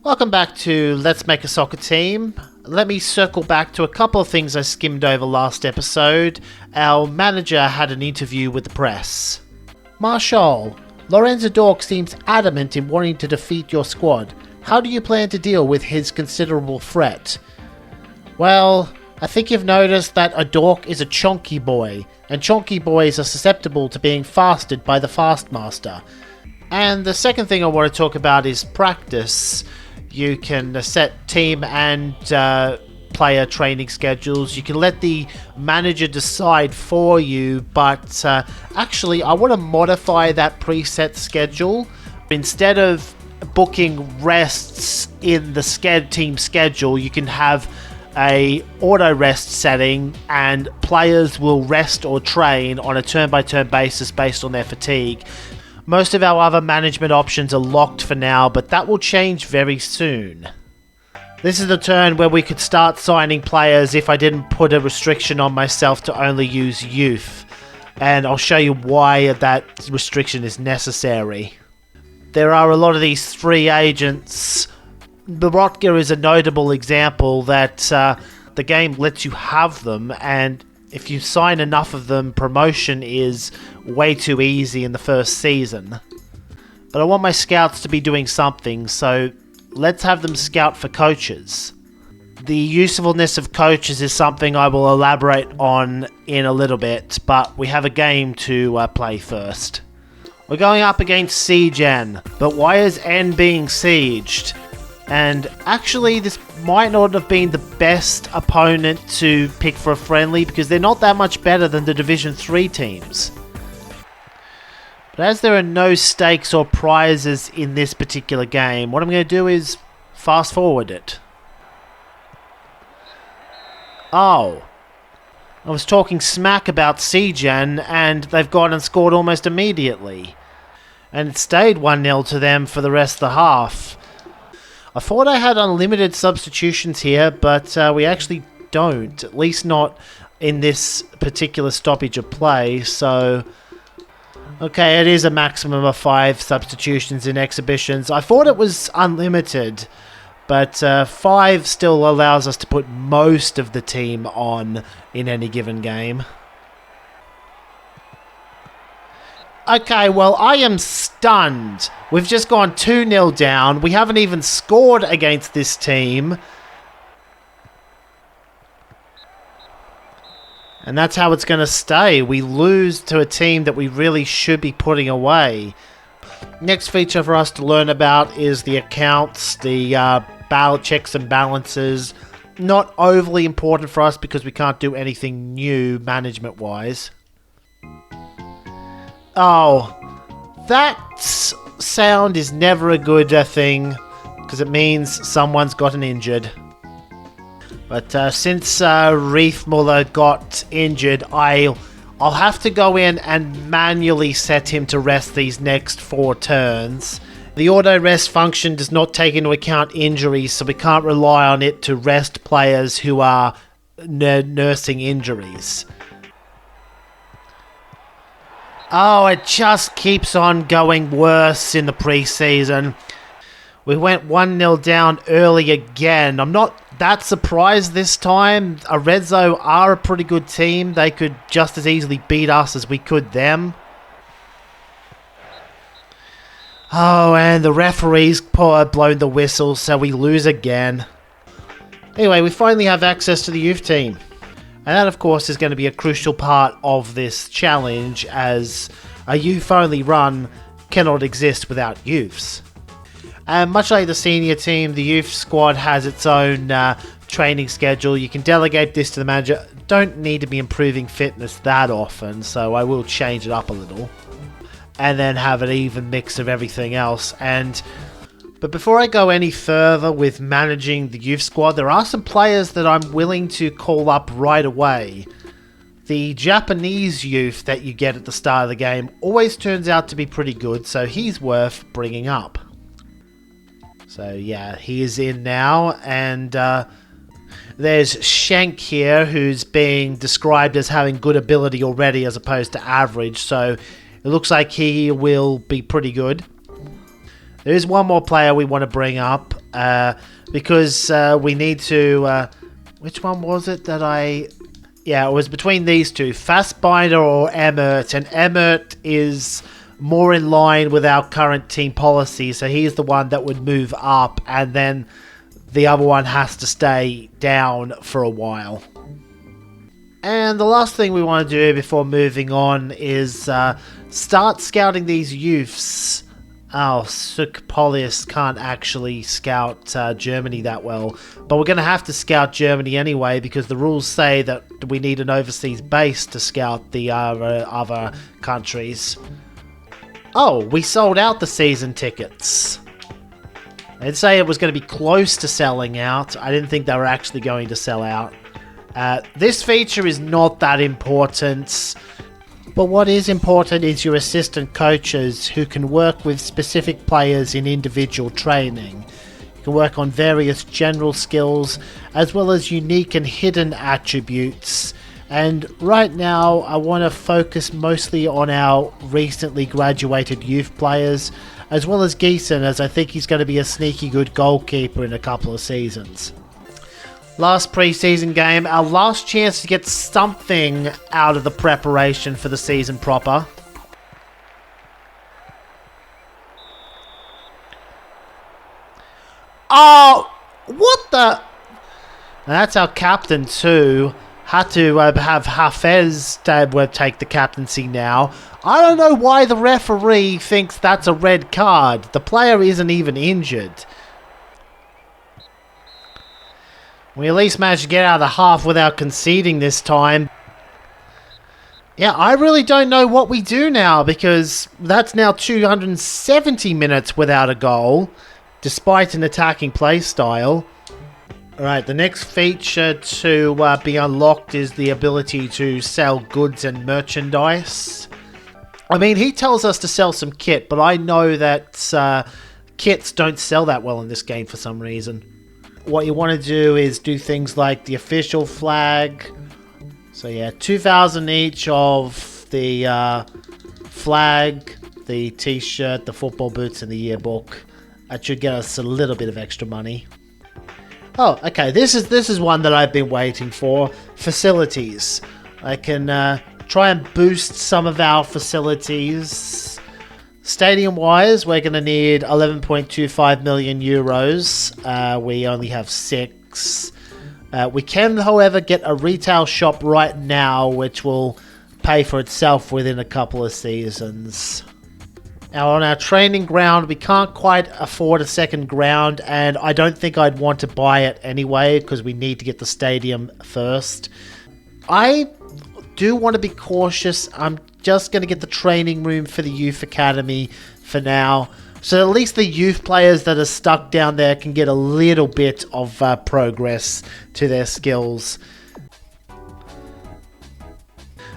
Welcome back to Let's Make a Soccer Team. Let me circle back to a couple of things I skimmed over last episode. Our manager had an interview with the press. Marshall, Lorenzo Dork seems adamant in wanting to defeat your squad. How do you plan to deal with his considerable threat? Well, I think you've noticed that a dork is a chonky boy, and chonky boys are susceptible to being fasted by the Fastmaster. And the second thing I want to talk about is practice. You can set team and player training schedules. You can let the manager decide for you, but actually I want to modify that preset schedule. Instead of booking rests in the team schedule, you can have a auto rest setting and players will rest or train on a turn-by-turn basis based on their fatigue. Most of our other management options are locked for now, but that will change very soon. This is the turn where we could start signing players if I didn't put a restriction on myself to only use youth. And I'll show you why that restriction is necessary. There are a lot of these free agents. Borotka is a notable example that the game lets you have them, and if you sign enough of them, promotion is way too easy in the first season. But I want my scouts to be doing something, so let's have them scout for coaches. The usefulness of coaches is something I will elaborate on in a little bit, but we have a game to play first. We're going up against Siegen, but why is N being sieged? And actually, this might not have been the best opponent to pick for a friendly because they're not that much better than the Division 3 teams. But as there are no stakes or prizes in this particular game, what I'm going to do is fast forward it. Oh, I was talking smack about Siegen and they've gone and scored almost immediately. And it stayed 1-0 to them for the rest of the half. I thought I had unlimited substitutions here, but we actually don't. At least not in this particular stoppage of play, so... Okay, it is a maximum of 5 substitutions in exhibitions. I thought it was unlimited, but 5 still allows us to put most of the team on in any given game. Okay, well, I am stunned. We've just gone 2-0 down. We haven't even scored against this team. And that's how it's going to stay. We lose to a team that we really should be putting away. Next feature for us to learn about is the accounts, the checks and balances. Not overly important for us because we can't do anything new management-wise. Oh, that sound is never a good thing because it means someone's gotten injured. But since Riefmuller got injured, I'll have to go in and manually set him to rest these next 4 turns. The auto rest function does not take into account injuries, so we can't rely on it to rest players who are nursing injuries. Oh, it just keeps on going worse in the preseason. We went 1-0 down early again. I'm not that surprised this time. Arezzo are a pretty good team. They could just as easily beat us as we could them. Oh, and the referee's blown the whistle, so we lose again. Anyway, we finally have access to the youth team. And that, of course, is going to be a crucial part of this challenge, as a youth-only run cannot exist without youths. And much like the senior team, the youth squad has its own training schedule. You can delegate this to the manager. Don't need to be improving fitness that often, so I will change it up a little. And then have an even mix of everything else. But before I go any further with managing the youth squad, there are some players that I'm willing to call up right away. The Japanese youth that you get at the start of the game always turns out to be pretty good, so he's worth bringing up. So yeah, he is in now, and there's Schenk here, who's being described as having good ability already as opposed to average, so it looks like he will be pretty good. There is one more player we want to bring up, because we need to... which one was it that I... Yeah, it was between these two, Fassbinder or Emmert, and Emmert is more in line with our current team policy, so he's the one that would move up, and then the other one has to stay down for a while. And the last thing we want to do before moving on is start scouting these youths. Oh, Sukpolius can't actually scout Germany that well. But we're going to have to scout Germany anyway, because the rules say that we need an overseas base to scout the other countries. Oh, we sold out the season tickets. I'd say it was going to be close to selling out. I didn't think they were actually going to sell out. This feature is not that important. But what is important is your assistant coaches who can work with specific players in individual training. You can work on various general skills as well as unique and hidden attributes. And right now I want to focus mostly on our recently graduated youth players as well as Geeson, as I think he's going to be a sneaky good goalkeeper in a couple of seasons. Last pre-season game, our last chance to get something out of the preparation for the season proper. Oh, what the... And that's our captain too. Had to have Hafez take the captaincy now. I don't know why the referee thinks that's a red card. The player isn't even injured. We at least managed to get out of the half without conceding this time. Yeah, I really don't know what we do now, because that's now 270 minutes without a goal, despite an attacking play style. Alright, the next feature to be unlocked is the ability to sell goods and merchandise. I mean, he tells us to sell some kit, but I know that kits don't sell that well in this game for some reason. What you want to do is do things like the official flag. So yeah, 2,000 each of the flag, the t-shirt, the football boots, and the yearbook. That should get us a little bit of extra money. Oh, okay, this is one that I've been waiting for. Facilities. I can try and boost some of our facilities. Stadium-wise, we're going to need 11.25 million euros. We only have 6. We can, however, get a retail shop right now, which will pay for itself within a couple of seasons. Now, on our training ground, we can't quite afford a second ground, and I don't think I'd want to buy it anyway, because we need to get the stadium first. I do want to be cautious. I'm just going to get the training room for the youth academy for now, so at least the youth players that are stuck down there can get a little bit of progress to their skills.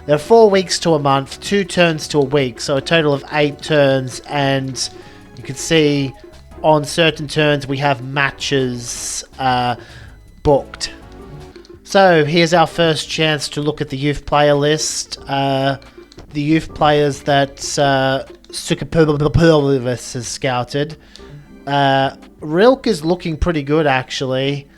There are 4 weeks to a month, 2 turns to a week, so a total of 8 turns, and you can see on certain turns we have matches booked. So here's our first chance to look at the youth player list. The youth players that Sukpolius has scouted. Rilk is looking pretty good, actually.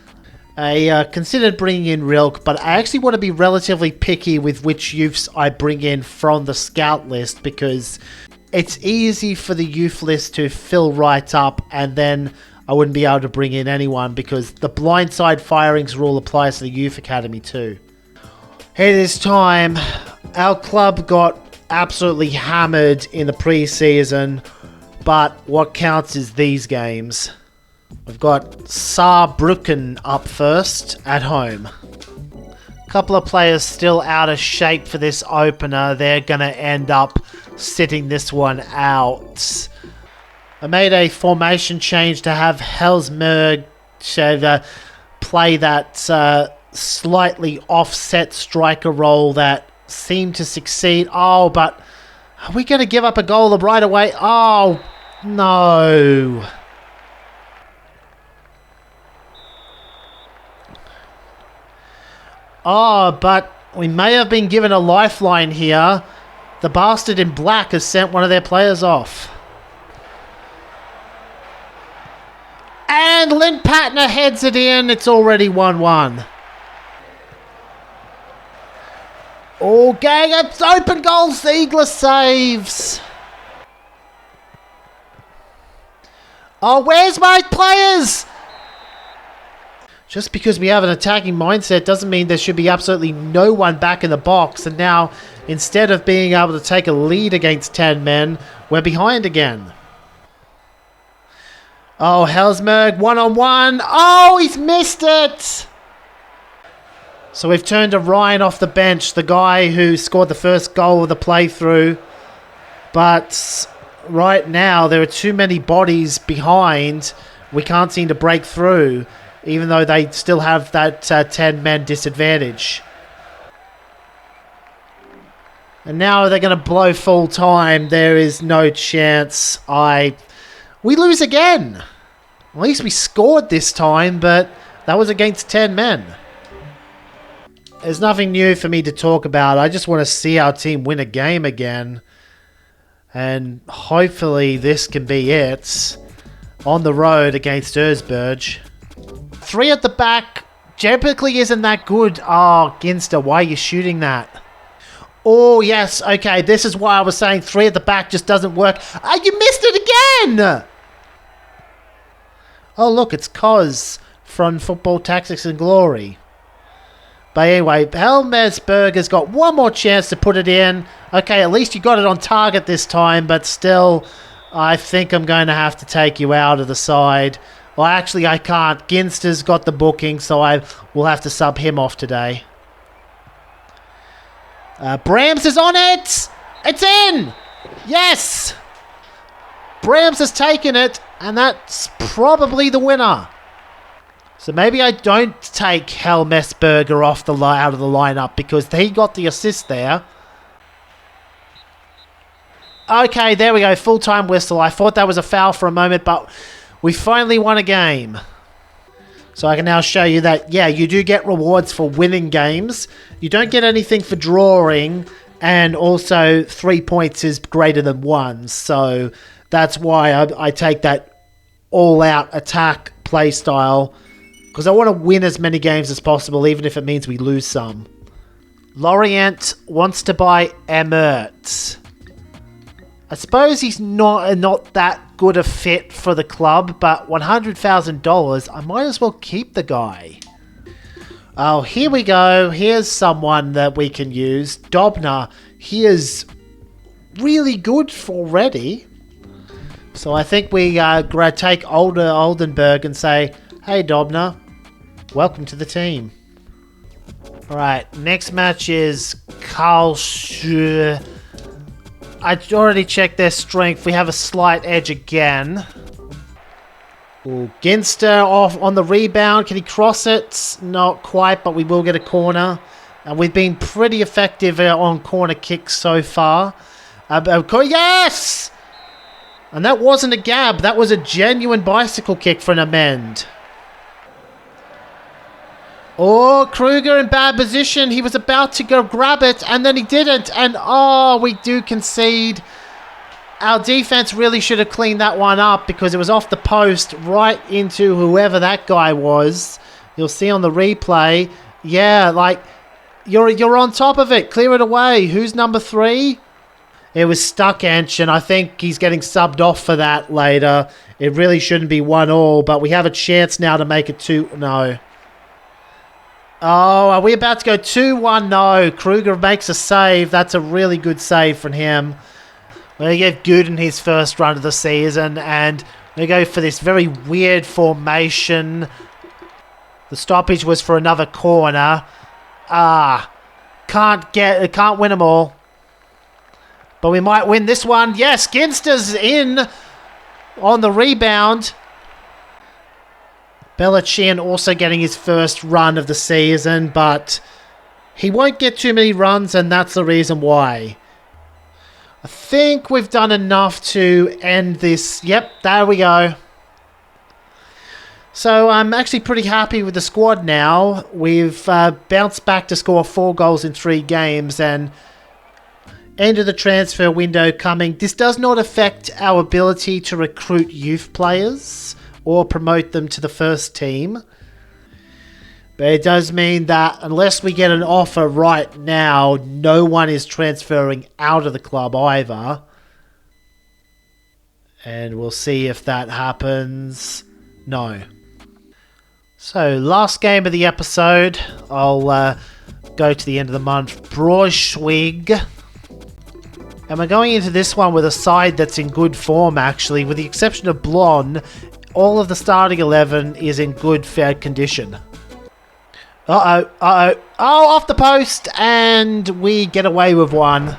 I considered bringing in Rilk, but I actually want to be relatively picky with which youths I bring in from the scout list, because it's easy for the youth list to fill right up, and then I wouldn't be able to bring in anyone, because the blindside firings rule applies to the youth academy too. It is time. Our club got absolutely hammered in the pre-season, but what counts is these games. We've got Saarbrücken up first at home. A couple of players still out of shape for this opener. They're going to end up sitting this one out. I made a formation change to have Helsmerg play that slightly offset striker role that seemed to succeed. Oh, but are we going to give up a goal right away? Oh, no. Oh, but we may have been given a lifeline here. The bastard in black has sent one of their players off. And when Patner heads it in, it's already 1-1. Oh, gang, it's open goal. Ziegler saves. Oh, where's my players? Just because we have an attacking mindset doesn't mean there should be absolutely no one back in the box. And now, instead of being able to take a lead against 10 men, we're behind again. Oh, Helsberg, one-on-one. Oh, he's missed it. So we've turned to Ryan off the bench, the guy who scored the first goal of the playthrough. But right now, there are too many bodies behind. We can't seem to break through, even though they still have that 10-man disadvantage. And now they're going to blow full time. There is no chance. We lose again. At least we scored this time, but that was against 10 men. There's nothing new for me to talk about. I just want to see our team win a game again. And hopefully this can be it. On the road against Erzberg. 3 at the back typically isn't that good. Oh, Ginster, why are you shooting that? Oh, yes. Okay, this is why I was saying 3 at the back just doesn't work. You missed it again! Oh, look, it's Koz from Football Tactics and Glory. But anyway, Helmersberg has got one more chance to put it in. Okay, at least you got it on target this time, but still, I think I'm going to have to take you out of the side. Well, actually, I can't. Ginster's got the booking, so I will have to sub him off today. Brams is on it! It's in! Yes! Brams has taken it, and that's probably the winner. So maybe I don't take Helmesberger off out of the lineup because he got the assist there. Okay, there we go. Full-time whistle. I thought that was a foul for a moment, but we finally won a game. So I can now show you that, yeah, you do get rewards for winning games. You don't get anything for drawing, and also 3 points is greater than 1. So that's why I take that all-out attack play style, because I want to win as many games as possible, even if it means we lose some. Lorient wants to buy Emmert. I suppose he's not that good a fit for the club, but $100,000, I might as well keep the guy. Oh, here we go. Here's someone that we can use. Dobner. He is really good already. So I think we take Oldenburg and say, hey, Dobner, welcome to the team. Alright, next match is Karlsruhe. I already checked their strength. We have a slight edge again. Ooh, Ginster off on the rebound. Can he cross it? Not quite, but we will get a corner. And we've been pretty effective on corner kicks so far. Yes! And that wasn't a gab. That was a genuine bicycle kick for an amend. Oh, Kruger in bad position. He was about to go grab it, and then he didn't. And, oh, we do concede. Our defense really should have cleaned that one up because it was off the post right into whoever that guy was. You'll see on the replay. Yeah, like, you're on top of it. Clear it away. Who's number 3? It was Stuckench, and I think he's getting subbed off for that later. It really shouldn't be 1-1, but we have a chance now to make it 2... No. Oh, are we about to go 2-1? No. Kruger makes a save. That's a really good save from him. We're going to give Gooden his first run of the season, and we go for this very weird formation. The stoppage was for another corner. Can't win them all. But we might win this one. Yes, Ginster's in on the rebound. Belichian also getting his first run of the season, but he won't get too many runs, and that's the reason why. I think we've done enough to end this. Yep, there we go. So I'm actually pretty happy with the squad now. We've bounced back to score 4 goals in 3 games, and end of the transfer window coming. This does not affect our ability to recruit youth players or promote them to the first team. But it does mean that unless we get an offer right now, no one is transferring out of the club either. And we'll see if that happens. No. So, last game of the episode. I'll go to the end of the month. Braunschweig. And we're going into this one with a side that's in good form, actually. With the exception of Blonde, all of the starting 11 is in good, fair condition. Uh-oh. Oh, off the post, and we get away with one.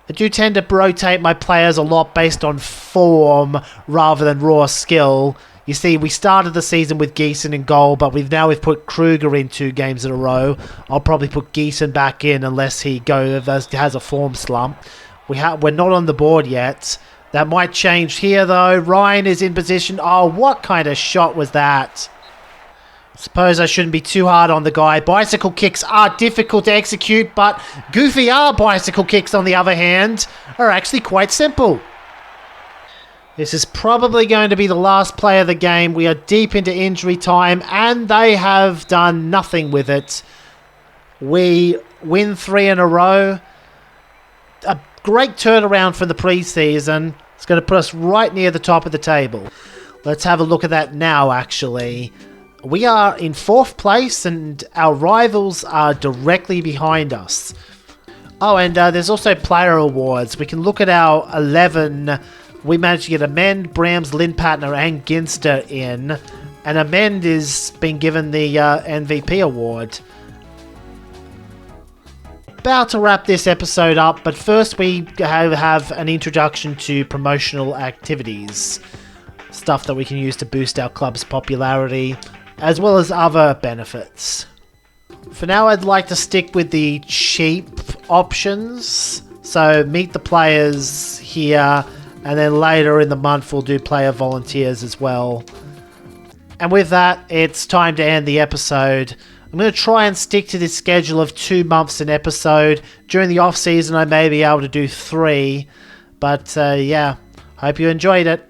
I do tend to rotate my players a lot based on form rather than raw skill. You see, we started the season with Geeson in goal, but we've put Kruger in 2 games in a row. I'll probably put Geeson back in unless he has a form slump. We're not on the board yet. That might change here, though. Ryan is in position. Oh, what kind of shot was that? Suppose I shouldn't be too hard on the guy. Bicycle kicks are difficult to execute, but Goofy R bicycle kicks, on the other hand, are actually quite simple. This is probably going to be the last play of the game. We are deep into injury time, and they have done nothing with it. We win 3 in a row. A great turnaround from the preseason. It's going to put us right near the top of the table. Let's have a look at that now, actually. We are in 4th place, and our rivals are directly behind us. Oh, and there's also player awards. We can look at our 11. We managed to get Amend, Brams, Lindpatner, and Ginster in. And Amend is being given the MVP award. About to wrap this episode up, but first we have an introduction to promotional activities. Stuff that we can use to boost our club's popularity, as well as other benefits. For now, I'd like to stick with the cheap options. So meet the players here, and then later in the month we'll do player volunteers as well. And with that, it's time to end the episode. I'm going to try and stick to this schedule of 2 months an episode. During the off season I may be able to do 3. But yeah, hope you enjoyed it.